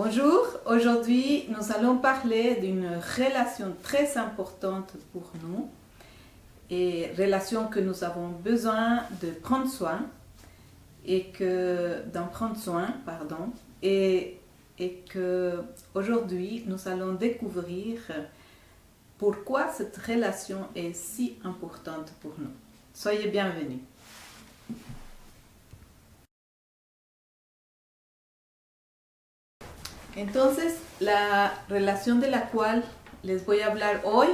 Bonjour, aujourd'hui nous allons parler d'une relation très importante pour nous et relation que nous avons besoin de prendre soin d'en prendre soin, et que aujourd'hui nous allons découvrir pourquoi cette relation est si importante pour nous. Soyez bienvenus. Entonces, la relación de la cual les voy a hablar hoy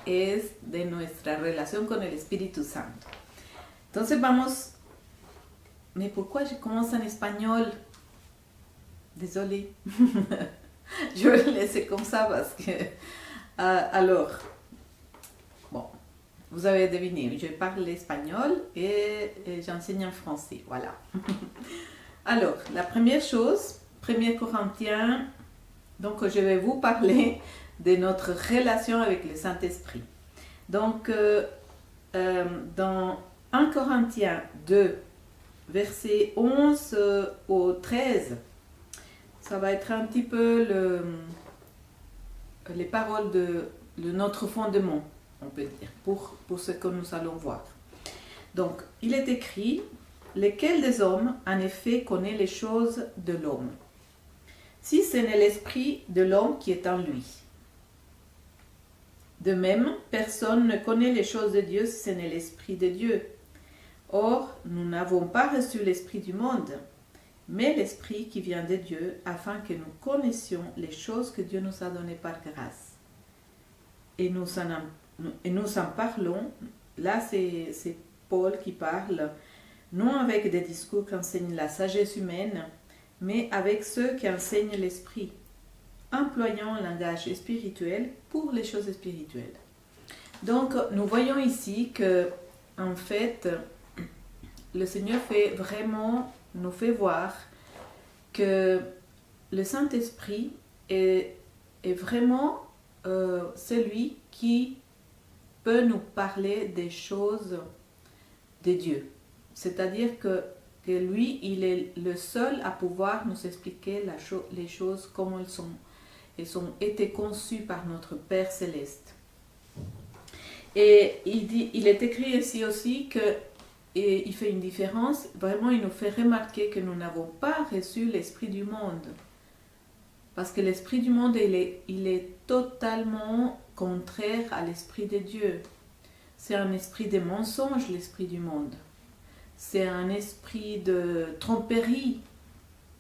es de nuestra relación con el Espíritu Santo. Entonces vamos... Mais pourquoi je commence en espagnol? Désolée. Je vais le laisser comme ça parce que... alors, bon, vous avez deviné, je parle espagnol et j'enseigne en français, voilà. Alors, la première chose, 1 Corinthiens, donc je vais vous parler de notre relation avec le Saint-Esprit. Donc, dans 1 Corinthiens 2, versets 11 au 13, ça va être un petit peu les paroles de notre fondement, on peut dire, pour ce que nous allons voir. Donc, il est écrit, « Lequel des hommes, en effet, connaît les choses de l'homme, si ce n'est l'esprit de l'homme qui est en lui. De même, personne ne connaît les choses de Dieu si ce n'est l'esprit de Dieu. Or, nous n'avons pas reçu l'esprit du monde, mais l'esprit qui vient de Dieu, afin que nous connaissions les choses que Dieu nous a données par grâce. Et nous en parlons, là c'est Paul qui parle, non avec des discours qu'enseigne la sagesse humaine, mais avec ceux qui enseignent l'esprit, employant un langage spirituel pour les choses spirituelles. Donc, nous voyons ici que, en fait, le Seigneur nous fait voir que le Saint-Esprit est vraiment celui qui peut nous parler des choses de Dieu. C'est-à-dire que lui, il est le seul à pouvoir nous expliquer les choses comme elles ont été conçues par notre Père Céleste. Et il est écrit ici aussi que il fait une différence, vraiment il nous fait remarquer que nous n'avons pas reçu l'esprit du monde. Parce que l'esprit du monde, il est totalement contraire à l'esprit de Dieu. C'est un esprit de mensonge, l'esprit du monde. C'est un esprit de tromperie.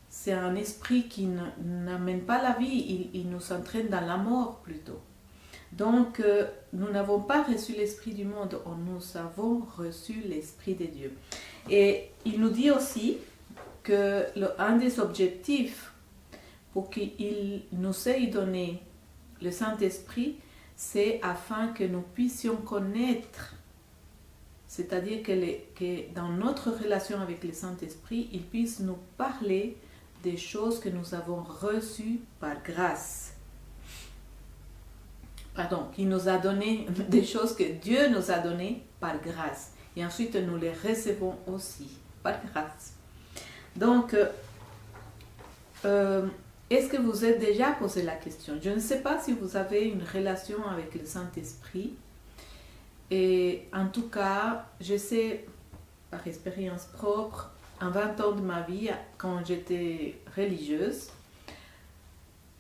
C'est un esprit qui n'amène pas la vie, il nous entraîne dans la mort plutôt. Donc, nous n'avons pas reçu l'esprit du monde, nous avons reçu l'esprit de Dieu. Et il nous dit aussi que un des objectifs pour qu'il nous ait donné le Saint-Esprit, c'est afin que nous puissions connaître, c'est-à-dire que dans notre relation avec le Saint-Esprit, il puisse nous parler des choses que nous avons reçues par grâce. Pardon, qu'il nous a donné des choses que Dieu nous a données par grâce. Et ensuite, nous les recevons aussi par grâce. Donc, est-ce que vous êtes déjà posé la question? Je ne sais pas si vous avez une relation avec le Saint-Esprit. Et en tout cas, je sais, par expérience propre, en 20 ans de ma vie, quand j'étais religieuse,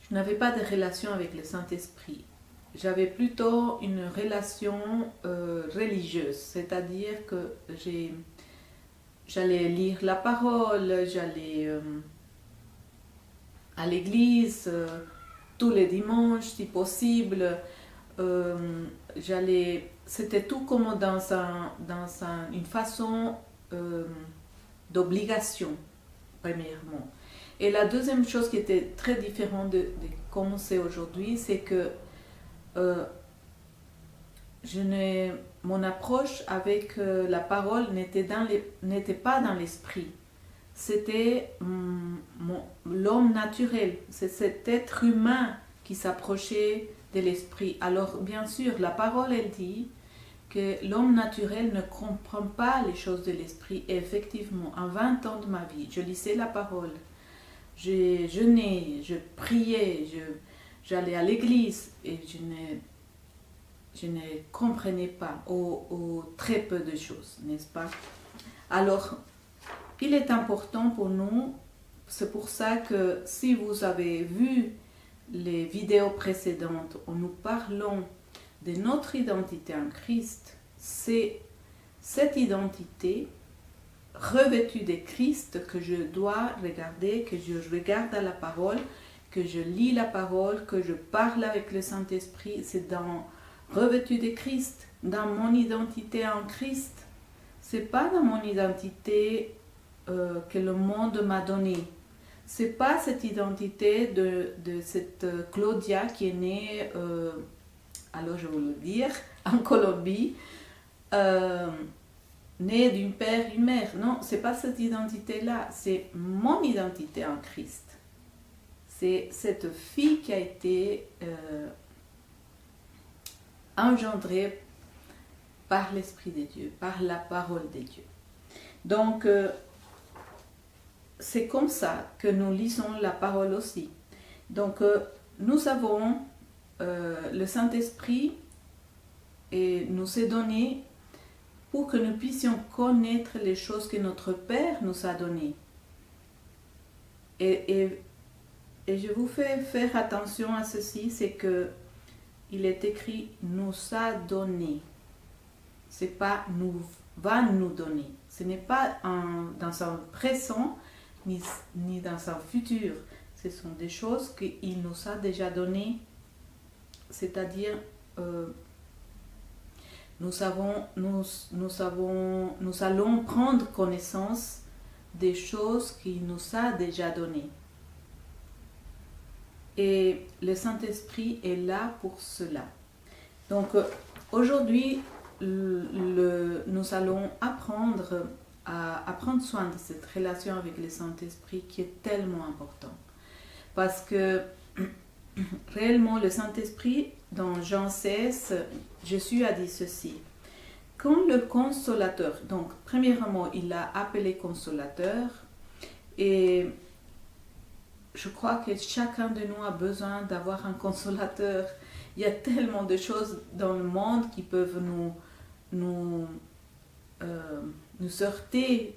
je n'avais pas de relation avec le Saint-Esprit. J'avais plutôt une relation religieuse, c'est-à-dire que j'allais lire la parole, j'allais à l'église tous les dimanches si possible, c'était tout comme dans une façon d'obligation, premièrement. Et la deuxième chose qui était très différente de comment c'est aujourd'hui, c'est que mon approche avec la parole n'était pas dans l'esprit. C'était l'homme naturel, c'est cet être humain qui s'approchait de l'esprit. Alors bien sûr, la parole elle dit que l'homme naturel ne comprend pas les choses de l'esprit. Et effectivement, en 20 ans de ma vie, je lisais la parole, j'ai jeûné, je priais, j'allais à l'église et je ne comprenais pas ou très peu de choses, n'est-ce pas? Alors, il est important pour nous, c'est pour ça que si vous avez vu les vidéos précédentes où nous parlons de notre identité en Christ, c'est cette identité revêtue de Christ que je dois regarder, que je regarde à la parole, que je lis la parole, que je parle avec le Saint-Esprit. C'est revêtu de Christ, dans mon identité en Christ. C'est pas dans mon identité que le monde m'a donnée. C'est pas cette identité de cette Claudia qui est née, alors je vais vous le dire, en Colombie, née d'un père et une mère. Non, c'est pas cette identité-là, c'est mon identité en Christ. C'est cette fille qui a été engendrée par l'Esprit de Dieu, par la parole de Dieu. Donc, c'est comme ça que nous lisons la parole aussi. Donc, nous avons le Saint-Esprit et nous est donné pour que nous puissions connaître les choses que notre Père nous a données. Et je vous fais faire attention à ceci, c'est que il est écrit « nous a donné ». C'est pas « nous va nous donner ». Ce n'est pas dans un présent ni dans un futur. Ce sont des choses qu'il nous a déjà données. C'est-à-dire, nous allons prendre connaissance des choses qu'il nous a déjà données. Et le Saint-Esprit est là pour cela. Donc, aujourd'hui, nous allons apprendre à prendre soin de cette relation avec le Saint-Esprit qui est tellement important. Parce que réellement, le Saint-Esprit, dans Jean 16, Jésus a dit ceci. Quand le consolateur, donc premièrement, il l'a appelé consolateur, et je crois que chacun de nous a besoin d'avoir un consolateur. Il y a tellement de choses dans le monde qui peuvent nous heurter,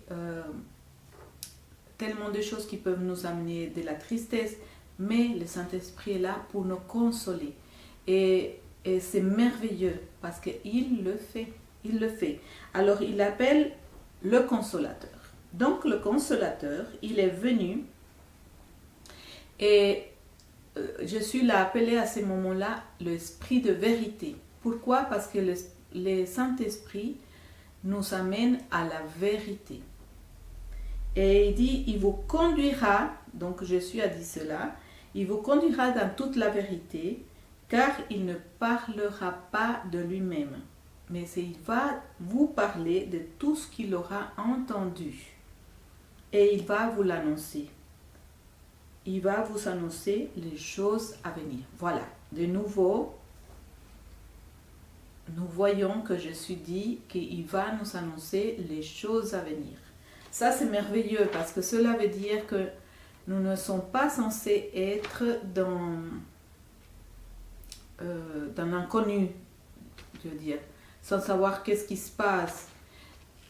tellement de choses qui peuvent nous amener de la tristesse, mais le Saint-Esprit est là pour nous consoler. Et c'est merveilleux parce qu'il le fait. Il le fait. Alors il appelle le consolateur. Donc le consolateur, il est venu et Jésus l'a appelé à ce moment-là l'esprit de vérité. Pourquoi? Parce que le Saint-Esprit nous amène à la vérité. Et il dit, il vous conduira, donc Jésus a dit cela, il vous conduira dans toute la vérité, car il ne parlera pas de lui-même, mais il va vous parler de tout ce qu'il aura entendu. Et il va vous l'annoncer. Il va vous annoncer les choses à venir. Voilà, de nouveau, nous voyons que Jésus dit qu'il va nous annoncer les choses à venir. Ça, c'est merveilleux parce que cela veut dire que nous ne sommes pas censés être dans l'inconnu, je veux dire, sans savoir qu'est-ce qui se passe.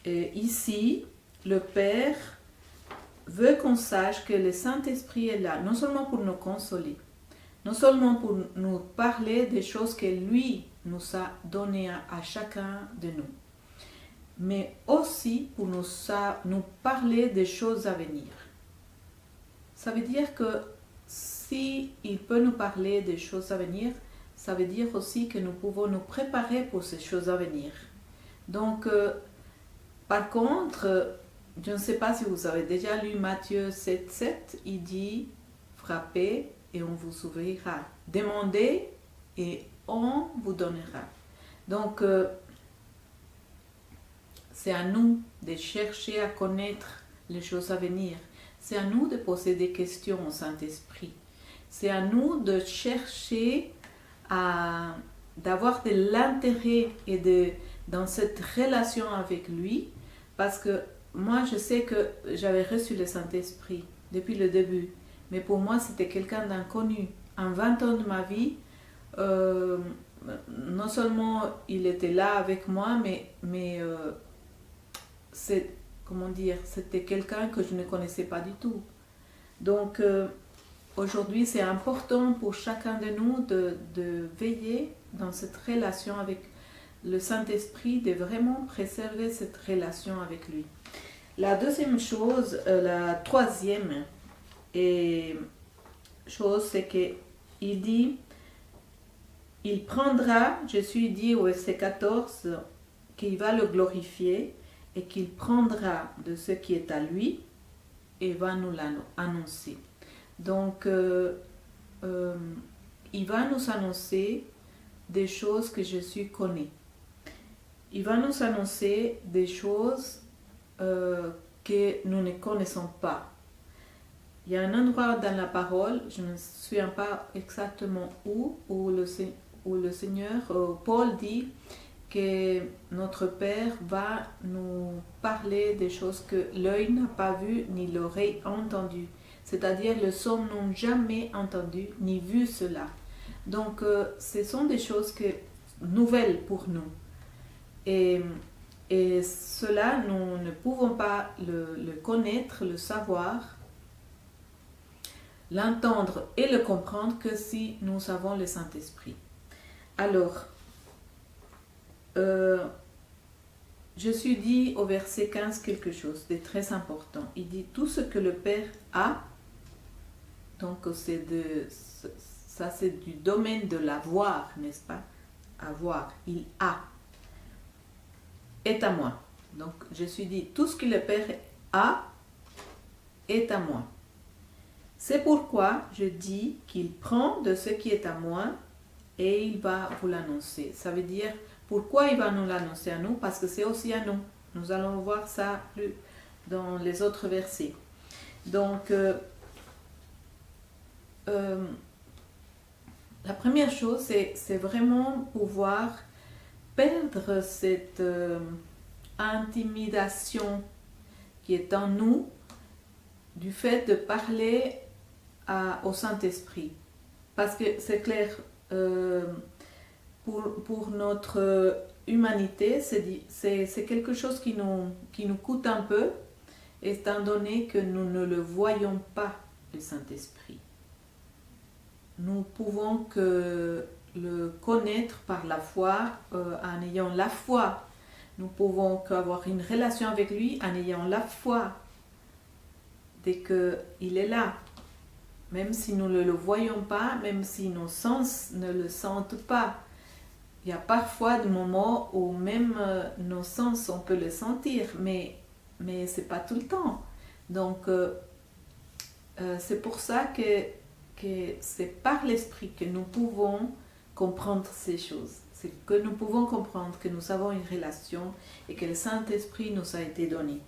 Et ici, le Père veut qu'on sache que le Saint-Esprit est là, non seulement pour nous consoler, non seulement pour nous parler des choses que lui nous a données à chacun de nous, mais aussi pour nous parler des choses à venir. Ça veut dire que si il peut nous parler des choses à venir, ça veut dire aussi que nous pouvons nous préparer pour ces choses à venir. Donc, par contre, je ne sais pas si vous avez déjà lu Matthieu 7,7, il dit « Frappez et on vous ouvrira. Demandez et on vous donnera. » Donc, c'est à nous de chercher à connaître les choses à venir. C'est à nous de poser des questions au Saint-Esprit. C'est à nous de chercher d'avoir de l'intérêt et dans cette relation avec lui, parce que moi je sais que j'avais reçu le Saint-Esprit depuis le début, mais pour moi c'était quelqu'un d'inconnu. En 20 ans de ma vie, euh, non seulement il était là avec moi, mais c'est, comment dire, c'était quelqu'un que je ne connaissais pas du tout. Donc aujourd'hui, c'est important pour chacun de nous de veiller dans cette relation avec le Saint-Esprit, de vraiment préserver cette relation avec lui. La deuxième chose, la troisième chose, c'est qu'il dit, il prendra, Jésus dit au verset 14, qu'il va le glorifier et qu'il prendra de ce qui est à lui et va nous l'annoncer. Donc, il va nous annoncer des choses que Jésus connaît. Il va nous annoncer des choses que nous ne connaissons pas. Il y a un endroit dans la parole, je ne me souviens pas exactement où le Seigneur, Paul dit que notre Père va nous parler des choses que l'œil n'a pas vues ni l'oreille entendues. C'est-à-dire les hommes n'ont jamais entendu ni vu cela. Donc ce sont des choses nouvelles pour nous. Et cela, nous ne pouvons pas le connaître, le savoir, l'entendre et le comprendre que si nous avons le Saint-Esprit. Alors, Jésus dit au verset 15 quelque chose de très important. Il dit tout ce que le Père a, donc ça c'est du domaine de l'avoir, n'est-ce pas? Avoir, il a, est à moi. Donc Jésus dit tout ce que le Père a est à moi. C'est pourquoi je dis qu'il prend de ce qui est à moi et il va vous l'annoncer. Ça veut dire, pourquoi il va nous l'annoncer à nous? Parce que c'est aussi à nous. Nous allons voir ça plus dans les autres versets. Donc, la première chose, c'est vraiment pouvoir perdre cette intimidation qui est en nous du fait de parler au Saint-Esprit. Parce que c'est clair, pour notre humanité, c'est quelque chose qui nous coûte un peu, étant donné que nous ne le voyons pas, le Saint-Esprit. Nous pouvons que le connaître par la foi, en ayant la foi. Nous pouvons qu'avoir une relation avec lui en ayant la foi, dès qu'il est là. Même si nous ne le voyons pas, même si nos sens ne le sentent pas. Il y a parfois des moments où même nos sens, on peut le sentir, mais ce n'est pas tout le temps. Donc, c'est pour ça que c'est par l'Esprit que nous pouvons comprendre ces choses. C'est que nous pouvons comprendre que nous avons une relation et que le Saint-Esprit nous a été donné.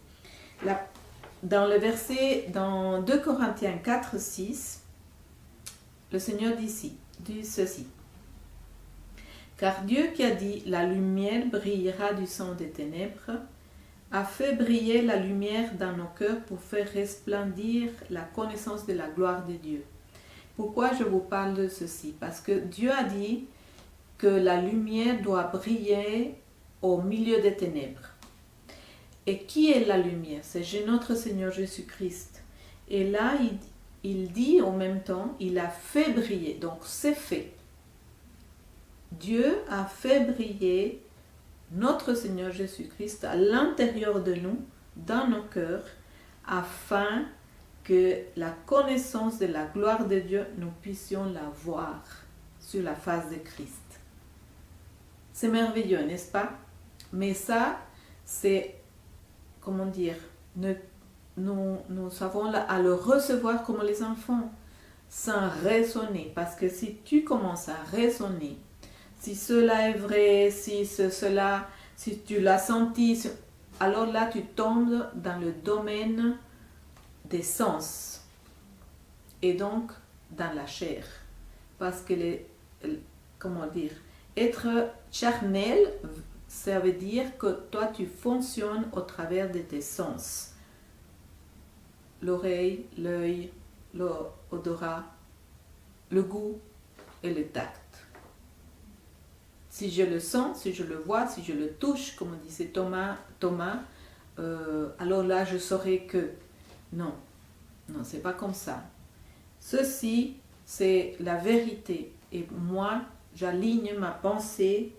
Dans le verset, dans 2 Corinthiens 4, 6, le Seigneur dit ceci. Car Dieu qui a dit « La lumière brillera du sein des ténèbres » a fait briller la lumière dans nos cœurs pour faire resplendir la connaissance de la gloire de Dieu. Pourquoi je vous parle de ceci? Parce que Dieu a dit que la lumière doit briller au milieu des ténèbres. Et qui est la lumière? C'est notre Seigneur Jésus-Christ. Et là, il dit en même temps, il a fait briller. Donc, c'est fait. Dieu a fait briller notre Seigneur Jésus-Christ à l'intérieur de nous, dans nos cœurs, afin que la connaissance de la gloire de Dieu, nous puissions la voir sur la face de Christ. C'est merveilleux, n'est-ce pas? Mais ça, c'est, comment dire, nous savons à le recevoir comme les enfants, sans raisonner. Parce que si tu commences à raisonner, si cela est vrai, si tu l'as senti, alors là tu tombes dans le domaine des sens et donc dans la chair. Parce que, comment dire, être charnel, ça veut dire que toi tu fonctionnes au travers de tes sens. L'oreille, l'œil, l'odorat, le goût et le tact. Si je le sens, si je le vois, si je le touche, comme disait Thomas, alors là je saurai que non, c'est pas comme ça. Ceci, c'est la vérité. Et moi, j'aligne ma pensée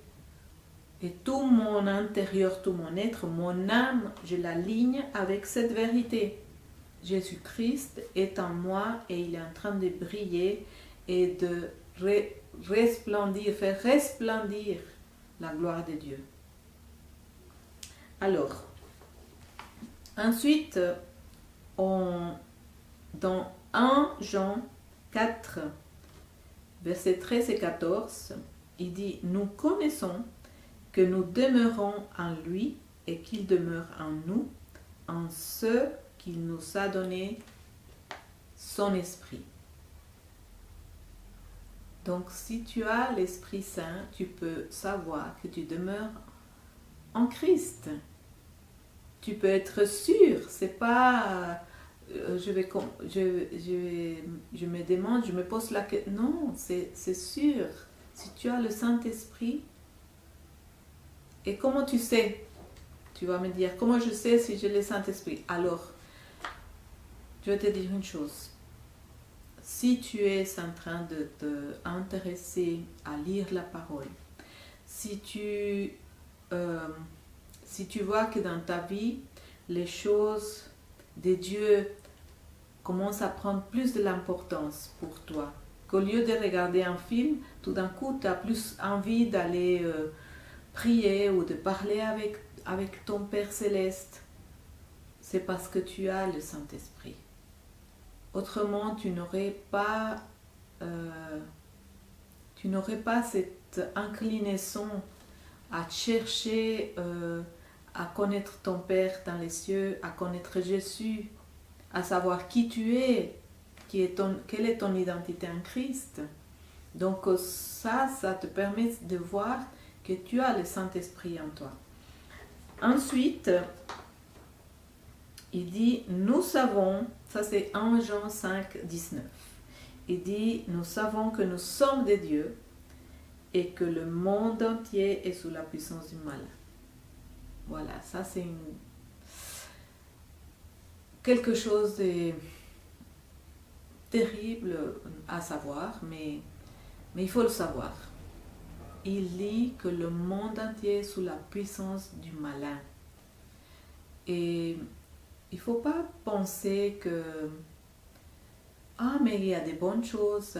et tout mon intérieur, tout mon être, mon âme, je l'aligne avec cette vérité. Jésus-Christ est en moi et il est en train de briller et de resplendir, faire resplendir la gloire de Dieu. Alors, ensuite, dans 1 Jean 4, versets 13 et 14, il dit « Nous connaissons que nous demeurons en lui et qu'il demeure en nous, en ce qu'il nous a donné son esprit. » Donc, si tu as l'Esprit Saint, tu peux savoir que tu demeures en Christ. Tu peux être sûr, c'est pas... je me demande, je me pose la question. Non, c'est sûr. Si tu as le Saint-Esprit, et comment tu sais? Tu vas me dire, comment je sais si j'ai le Saint-Esprit? Alors, je vais te dire une chose. Si tu es en train de t'intéresser à lire la parole, si tu vois que dans ta vie, les choses de Dieu commencent à prendre plus de l'importance pour toi, qu'au lieu de regarder un film, tout d'un coup, tu as plus envie d'aller prier ou de parler avec ton Père Céleste, c'est parce que tu as le Saint-Esprit. Autrement, tu n'aurais pas cette inclinaison à chercher à connaître ton Père dans les cieux, à connaître Jésus, à savoir qui tu es, quelle est ton identité en Christ. Donc ça te permet de voir que tu as le Saint-Esprit en toi. Ensuite, il dit, nous savons, ça c'est 1 Jean 5, 19. Il dit, nous savons que nous sommes de Dieu et que le monde entier est sous la puissance du mal. Voilà, ça c'est quelque chose de terrible à savoir, mais il faut le savoir. Il dit que le monde entier est sous la puissance du malin. Et il ne faut pas penser que mais il y a des bonnes choses,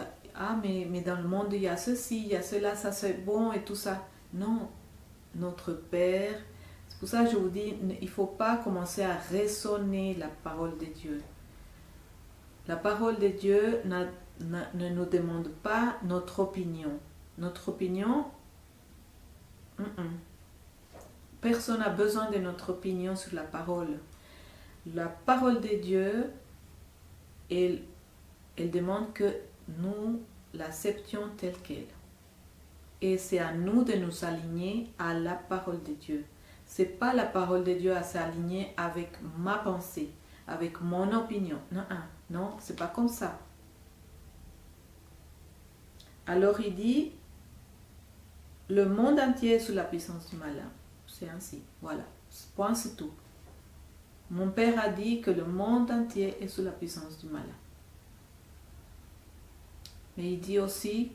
mais dans le monde il y a ceci, il y a cela, ça c'est bon et tout ça. Non, notre Père, c'est pour ça que je vous dis, il ne faut pas commencer à raisonner la parole de Dieu. La parole de Dieu ne nous demande pas notre opinion. Notre opinion, personne n'a besoin de notre opinion sur la parole. La parole de Dieu, elle demande que nous l'acceptions telle qu'elle. Et c'est à nous de nous aligner à la parole de Dieu. C'est pas la parole de Dieu à s'aligner avec ma pensée, avec mon opinion. Non, c'est pas comme ça. Alors il dit, le monde entier est sous la puissance du malin. C'est ainsi, voilà. Point, c'est tout. Mon Père a dit que le monde entier est sous la puissance du malin. Mais il dit aussi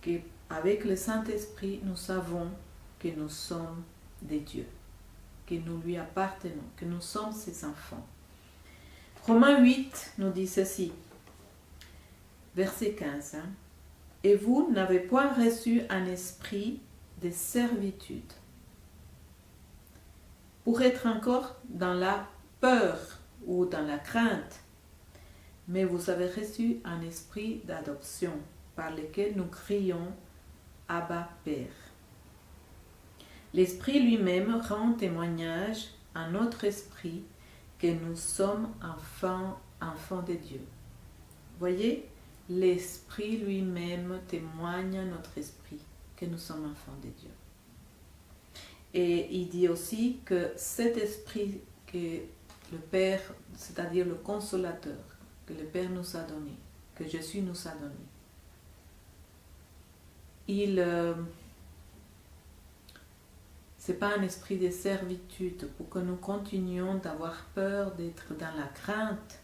qu'avec le Saint-Esprit, nous savons que nous sommes des dieux, que nous lui appartenons, que nous sommes ses enfants. Romains 8 nous dit ceci, verset 15. Et vous n'avez point reçu un esprit de servitude pour être encore dans la peur ou dans la crainte, mais vous avez reçu un esprit d'adoption par lequel nous crions Abba Père. L'Esprit lui-même rend témoignage à notre esprit que nous sommes enfants de Dieu. Voyez, l'Esprit lui-même témoigne à notre esprit que nous sommes enfants de Dieu. Et il dit aussi que cet esprit que le Père, c'est-à-dire le Consolateur, que le Père nous a donné, que Jésus nous a donné. C'est pas un esprit de servitude pour que nous continuions d'avoir peur d'être dans la crainte.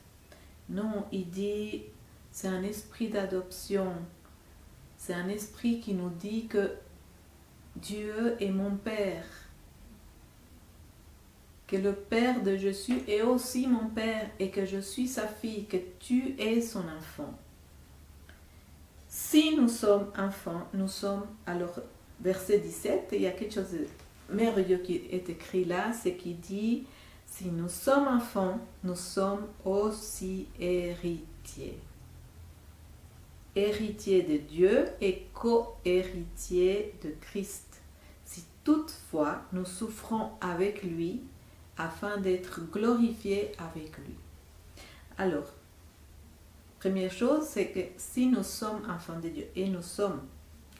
Non, il dit, c'est un esprit d'adoption. C'est un esprit qui nous dit que Dieu est mon Père. Que le Père de Jésus est aussi mon Père et que je suis sa fille, que tu es son enfant. Si nous sommes enfants, nous sommes, alors verset 17, il y a quelque chose de merveilleux qui est écrit là, c'est qui dit, si nous sommes enfants, nous sommes aussi héritiers. Héritiers de Dieu et co-héritiers de Christ. Si toutefois nous souffrons avec lui, afin d'être glorifiés avec lui. Alors, première chose, c'est que si nous sommes enfants de Dieu, et nous sommes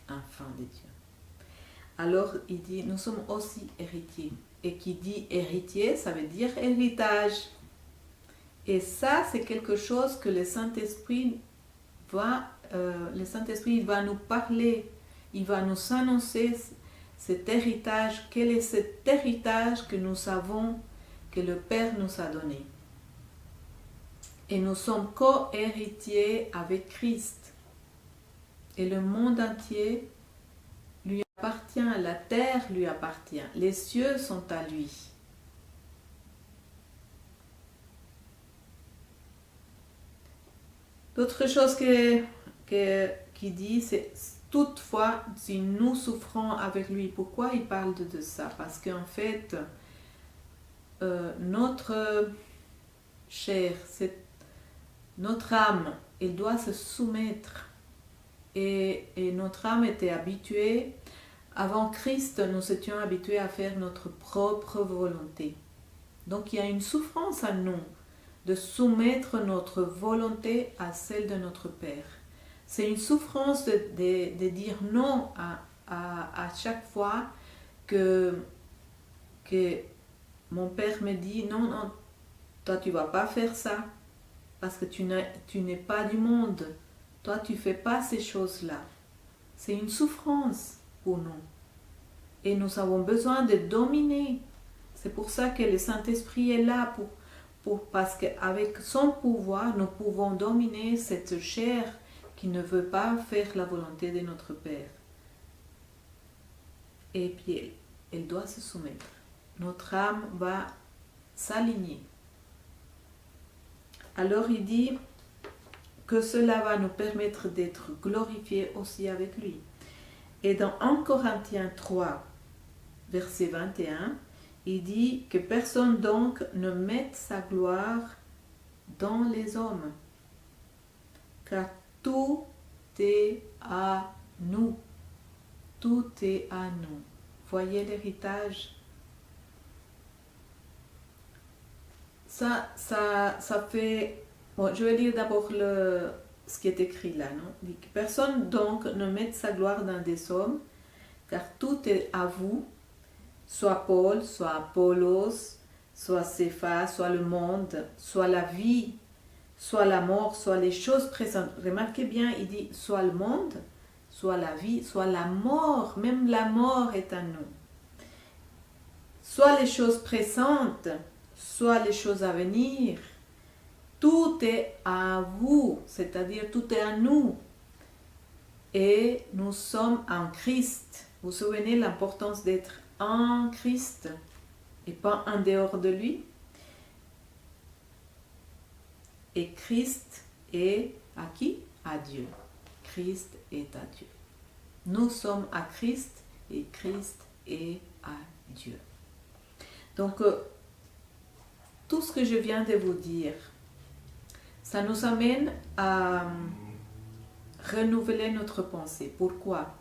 enfants de Dieu, alors il dit, nous sommes aussi héritiers. Et qui dit héritier, ça veut dire héritage. Et ça, c'est quelque chose que le Saint-Esprit va nous parler. Il va nous annoncer cet héritage. Quel est cet héritage que nous savons que le Père nous a donné? Et nous sommes co-héritiers avec Christ. Et le monde entier lui appartient, la terre lui appartient, les cieux sont à lui. D'autres choses qui dit, c'est toutefois, si nous souffrons avec lui. Pourquoi il parle de ça? Parce qu'en fait, notre chair, notre âme, elle doit se soumettre. Et notre âme était habituée, avant Christ, nous étions habitués à faire notre propre volonté. Donc il y a une souffrance à nous de soumettre notre volonté à celle de notre Père. C'est une souffrance de dire non à chaque fois que mon Père me dit non, non, toi tu vas pas faire ça parce que tu n'es pas du monde. Toi tu fais pas ces choses-là. C'est une souffrance pour nous. Et nous avons besoin de dominer. C'est pour ça que le Saint-Esprit est là parce qu'avec son pouvoir, nous pouvons dominer cette chair qui ne veut pas faire la volonté de notre Père. Et puis, elle doit se soumettre. Notre âme va s'aligner. Alors, il dit que cela va nous permettre d'être glorifiés aussi avec lui. Et dans 1 Corinthiens 3, verset 21, il dit que personne donc ne mette sa gloire dans les hommes, car tout est à nous. Tout est à nous. Voyez l'héritage. Ça fait... Bon, je vais lire d'abord ce qui est écrit là. Non? Il dit que personne donc ne mette sa gloire dans des hommes, car tout est à vous, soit Paul, soit Apollos, soit Céphas, soit le monde, soit la vie, soit la mort, soit les choses présentes. Remarquez bien, il dit soit le monde, soit la vie, soit la mort. Même la mort est à nous. Soit les choses présentes, soit les choses à venir. Tout est à vous, c'est-à-dire tout est à nous. Et nous sommes en Christ. Vous vous souvenez l'importance d'être en Christ et pas en dehors de lui? Et Christ est à qui? À Dieu. Christ est à Dieu. Nous sommes à Christ et Christ est à Dieu. Donc, tout ce que je viens de vous dire, ça nous amène à renouveler notre pensée. Pourquoi?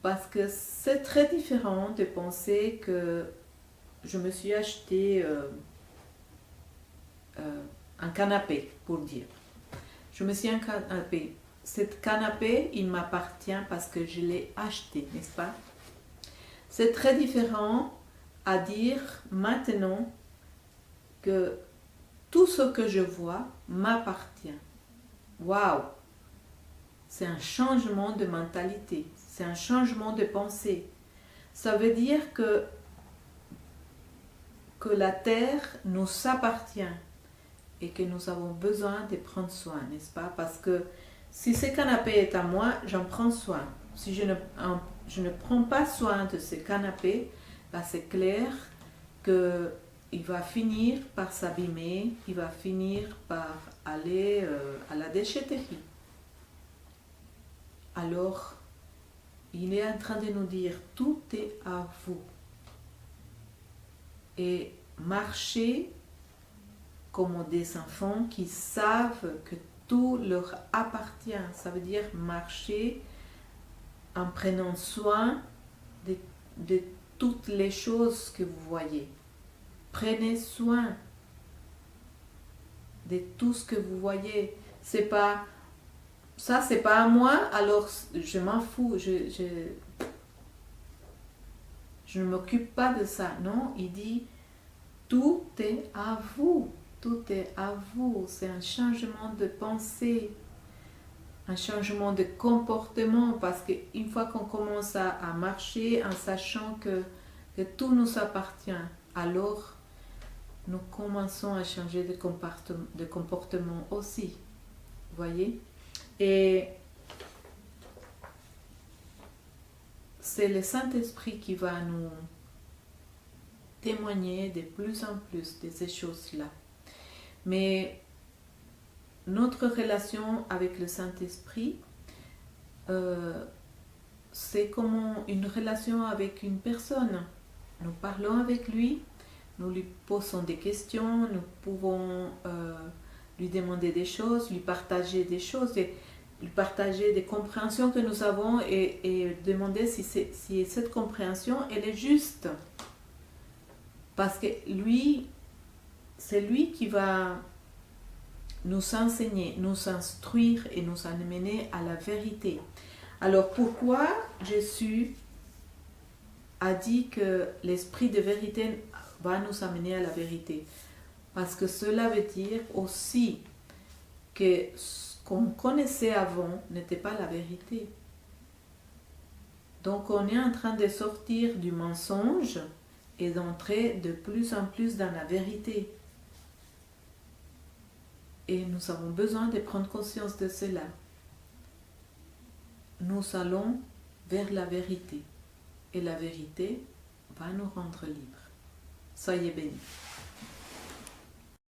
Parce que c'est très différent de penser que je me suis acheté un canapé, pour dire. Je me suis un canapé. Cet canapé, il m'appartient parce que je l'ai acheté, n'est-ce pas? C'est très différent à dire maintenant que tout ce que je vois m'appartient. Waouh! C'est un changement de mentalité, c'est un changement de pensée. Ça veut dire que la terre nous appartient et que nous avons besoin de prendre soin, n'est-ce pas? Parce que si ce canapé est à moi, j'en prends soin. Si je ne prends pas soin de ce canapé, bah c'est clair qu'il va finir par s'abîmer, il va finir par aller à la déchetterie. Alors, il est en train de nous dire, tout est à vous. Et marchez comme des enfants qui savent que tout leur appartient. Ça veut dire marcher en prenant soin de toutes les choses que vous voyez. Prenez soin de tout ce que vous voyez. C'est pas ça, c'est pas à moi, alors je m'en fous. Je ne m'occupe pas de ça. Non, il dit tout est à vous. Tout est à vous. C'est un changement de pensée, un changement de comportement, parce qu'une fois qu'on commence à marcher en sachant que tout nous appartient, alors nous commençons à changer de comportement aussi. Vous voyez? Et c'est le Saint-Esprit qui va nous témoigner de plus en plus de ces choses-là. Mais notre relation avec le Saint-Esprit, c'est comme une relation avec une personne. Nous parlons avec lui, nous lui posons des questions, nous pouvons lui demander des choses, lui partager des choses, lui partager des compréhensions que nous avons et demander si cette compréhension elle est juste. Parce que lui, c'est lui qui va nous enseigner, nous instruire et nous amener à la vérité. Alors pourquoi Jésus a dit que l'esprit de vérité va nous amener à la vérité? Parce que cela veut dire aussi que ce qu'on connaissait avant n'était pas la vérité. Donc on est en train de sortir du mensonge et d'entrer de plus en plus dans la vérité. Et nous avons besoin de prendre conscience de cela. Nous allons vers la vérité. Et la vérité va nous rendre libres. Soyez bénis.